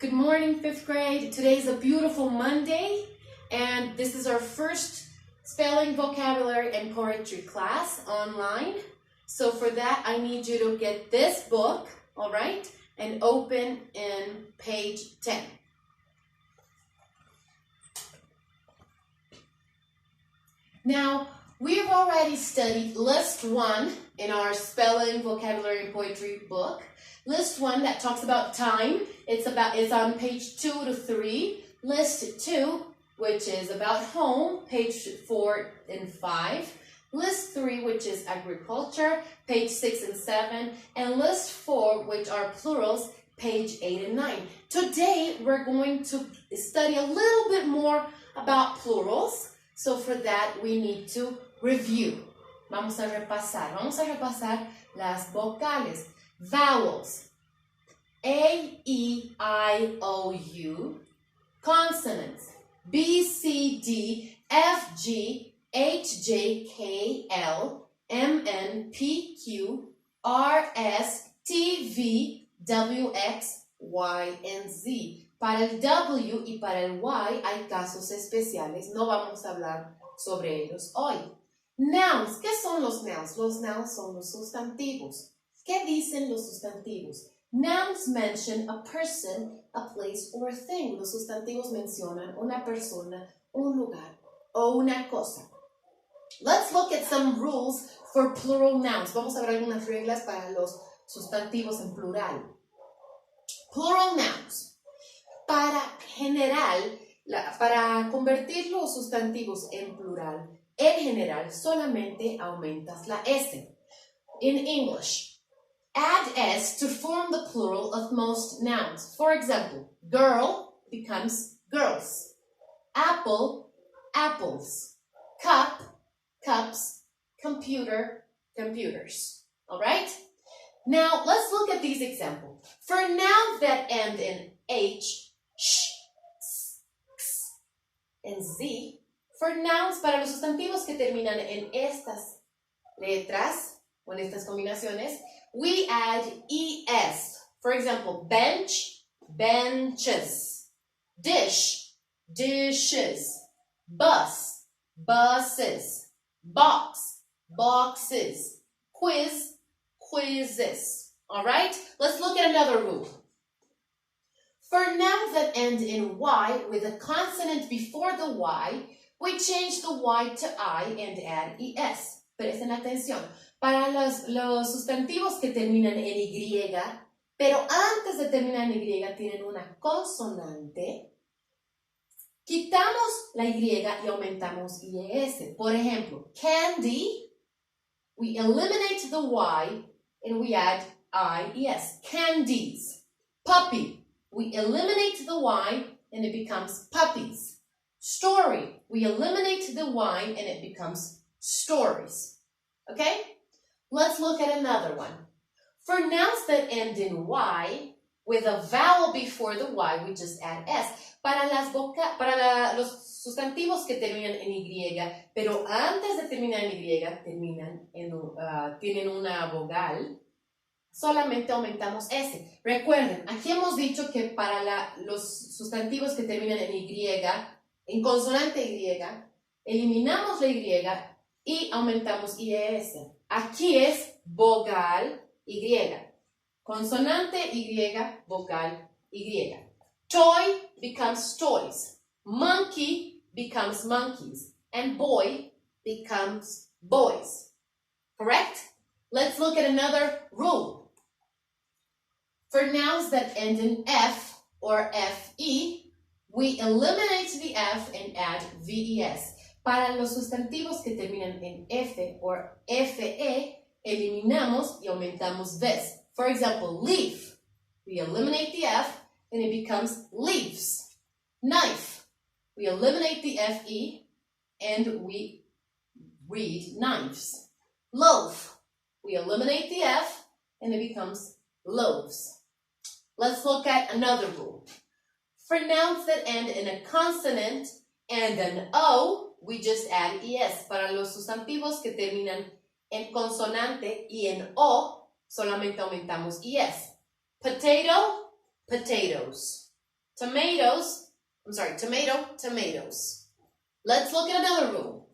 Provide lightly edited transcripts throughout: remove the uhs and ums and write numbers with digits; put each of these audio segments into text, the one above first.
Good morning, fifth grade. Today is a beautiful Monday, and this is our first spelling, vocabulary, and poetry class online. So for that, I need you to get this book, all right, and open in page 10. Now, we have already studied list 1 in our spelling, vocabulary, and poetry book. List 1 that talks about time, it's on page 2 to 3. List 2, which is about home, page 4 and 5. List 3, which is agriculture, page 6 and 7. And list 4, which are plurals, page 8 and 9. Today, we're going to study a little bit more about plurals. So for that, we need to review. Vamos a repasar las vocales. Vowels. A, E, I, O, U. Consonants. B, C, D, F, G, H, J, K, L, M, N, P, Q, R, S, T, V, W, X, Y, and Z. Para el W y para el Y hay casos especiales. No vamos a hablar sobre ellos hoy. Nouns. ¿Qué son los nouns? Los nouns son los sustantivos. ¿Qué dicen los sustantivos? Nouns mention a person, a place, or a thing. Los sustantivos mencionan una persona, un lugar, o una cosa. Let's look at some rules for plural nouns. Vamos a ver algunas reglas para los sustantivos en plural. Plural nouns. Para convertir los sustantivos en plural, en general, solamente aumentas la S. In English, add S to form the plural of most nouns. For example, girl becomes girls. Apple, apples. Cup, cups. Computer, computers. All right? Now, let's look at these examples. For nouns that end in H, sh, s, x, and Z, for nouns para los sustantivos que terminan en estas letras o en estas combinaciones, we add ES. For example, bench, benches. Dish, dishes. Bus, buses. Box, boxes. Quiz, quizzes. All right? Let's look at another rule. For nouns that end in Y with a consonant before the Y, we change the Y to I and add ES. Presten atención. Para los sustantivos que terminan en Y, pero antes de terminar en Y tienen una consonante, quitamos la Y y aumentamos IES. Por ejemplo, candy, we eliminate the Y and we add IES. Candies. Puppy, we eliminate the Y and it becomes puppies. Story, we eliminate the Y and it becomes stories. Okay? Let's look at another one. For nouns that end in Y, with a vowel before the Y, we just add S. Para los sustantivos que terminan en Y, pero antes de terminar en Y, tienen una vogal, solamente aumentamos S. Recuerden, aquí hemos dicho que para los sustantivos que terminan en Y, en consonante Y, eliminamos la Y aumentamos IES. Aquí es vogal Y. Consonante Y, vogal Y. Toy becomes toys. Monkey becomes monkeys. And boy becomes boys. Correct? Let's look at another rule. For nouns that end in F or FE, we eliminate the F and add VES. Para los sustantivos que terminan en F or FE, eliminamos y aumentamos VES. For example, leaf. We eliminate the F and it becomes leaves. Knife. We eliminate the FE and we read knives. Loaf. We eliminate the F and it becomes loaves. Let's look at another rule. For nouns that end in a consonant and an O, we just add ES. Para los sustantivos que terminan en consonante y en O, solamente aumentamos ES. Potato, potatoes. tomatoes. I'm sorry, tomato, tomatoes. Let's look at another rule.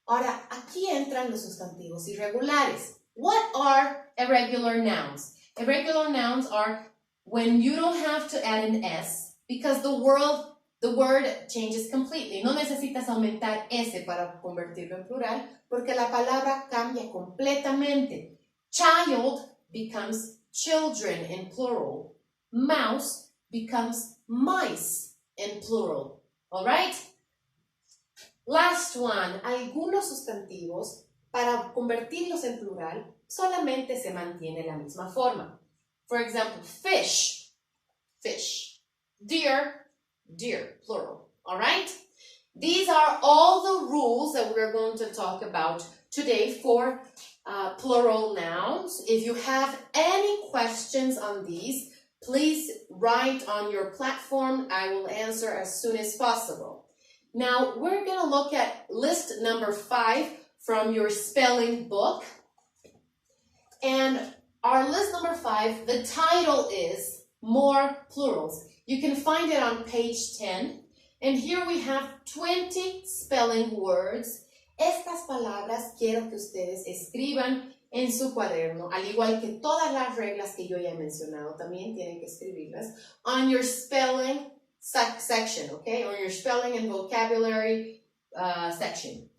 Ahora, aquí entran los sustantivos irregulares. What are irregular nouns? Irregular nouns are when you don't have to add an S because the word changes completely. No necesitas aumentar S para convertirlo en plural porque la palabra cambia completamente. Child becomes children in plural. Mouse becomes mice in plural. All right? Last one. Algunos sustantivos, para convertirlos en plural, solamente se mantiene la misma forma. For example, fish, fish. Deer, deer, plural. All right? These are all the rules that we're going to talk about today for plural nouns. If you have any questions on these, please write on your platform. I will answer as soon as possible. Now, we're going to look at list number 5 from your spelling book. And our list number 5, the title is More Plurals. You can find it on page 10. And here we have 20 spelling words. Estas palabras quiero que ustedes escriban en su cuaderno, al igual que todas las reglas que yo ya he mencionado, también tienen que escribirlas on your spelling section, okay? On your spelling and vocabulary section.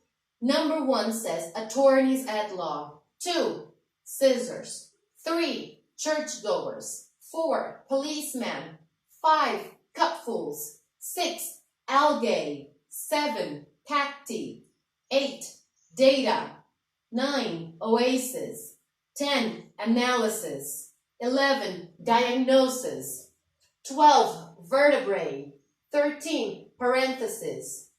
Number 1 says attorneys at law. 2, scissors. 3, churchgoers. 4, policemen. 5, cupfuls. 6, algae. 7, cacti. 8, data. 9, oasis. 10, analysis. 11, diagnosis. 12, vertebrae. 13, parenthesis.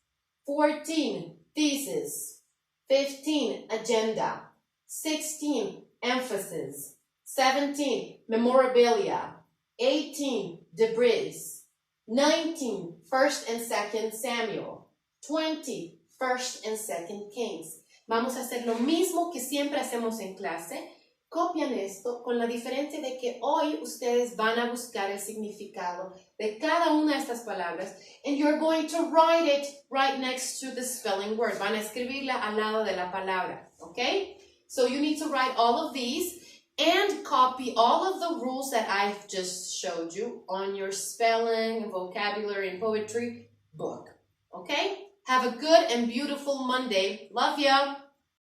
14, thesis. 15, agenda. 16, emphasis. 17, memorabilia. 18, debris. 19, 1st and 2nd Samuel. 20, 1st and 2nd Kings. Vamos a hacer lo mismo que siempre hacemos en clase. Copian esto con la diferencia de que hoy ustedes van a buscar el significado de cada una de estas palabras and you're going to write it right next to the spelling word. Van a escribirla al lado de la palabra, okay? So you need to write all of these and copy all of the rules that I've just showed you on your spelling, vocabulary, and poetry book, okay? Have a good and beautiful Monday. Love ya!